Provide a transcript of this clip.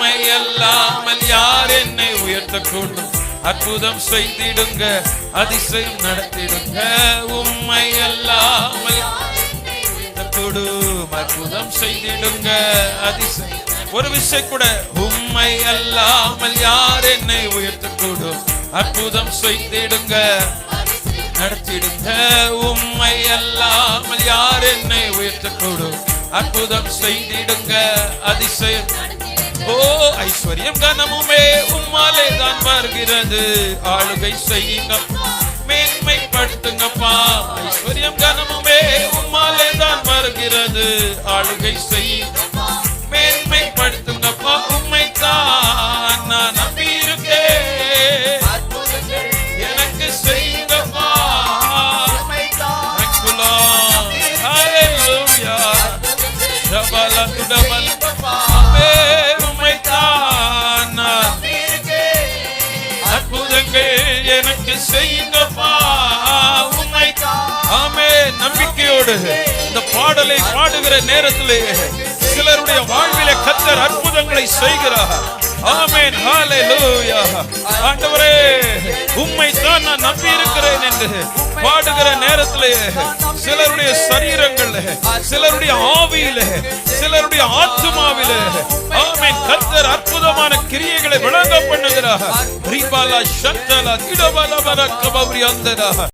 உம்மை அல்லாமல் யார் என்னை உயர்த்தக்கூடும்? அற்புதம் செய்திடுங்க, அதிசயம் நடத்திடுங்க. உம்மை அல்லாமல் உயர்த்தக்கூடும், அற்புதம் செய்திடுங்க, அதிசயம். ஒரு விஷயம் கூட, உம்மை அல்லாமல் யார் என்னை உயர்த்தக்கூடும்? அற்புதம் செய்திடுங்க, நடத்திடுங்க. உம்மை அல்லாமல் யார் என்னை உயர்த்தக்கூடும்? அற்புதம் செய்திடுங்க, அதிசயம். ஓ ஐஸ்வர்யம் கனமுமே உம்மாலே தான் வருகிறது. ஆளுகை செய்யுங்க, மேன்மைப்படுத்துங்கப்பா. ஐஸ்வர்யம் கனமுமே உம்மாலே தான் வருகிறது. ஆளுகை செய்யுங்க, மேன்மைப்படுத்துங்கப்பா. உம்மை தான் நான் நம்பி இருக்கேன், எனக்கு செய்யுங்கப்பா. எனக்கு செய்யுங்கப்பா. ஆமே. நம்பிக்கையோடு இந்த பாடலை பாடுகிற நேரத்திலே சிலருடைய வாழ்விலே கர்த்தர் அற்புதங்களை செய்கிறார். ஆமென், ஹalleluya. ஆண்டவரே, உம்மை தான் நான் நம்பி இருக்கிறேன் என்று பாடுகிற நேரத்திலே சிலருடைய சரீரங்களிலே, சிலருடைய ஆவியிலே, சிலருடைய ஆத்துமாவிலே ஆமென் கர்த்தர் அற்புதமான கிரியைகளை விளங்க பண்ணுகிறார். ரிபாலா ஷத்தலா திடபலபர கபரியாந்தரா.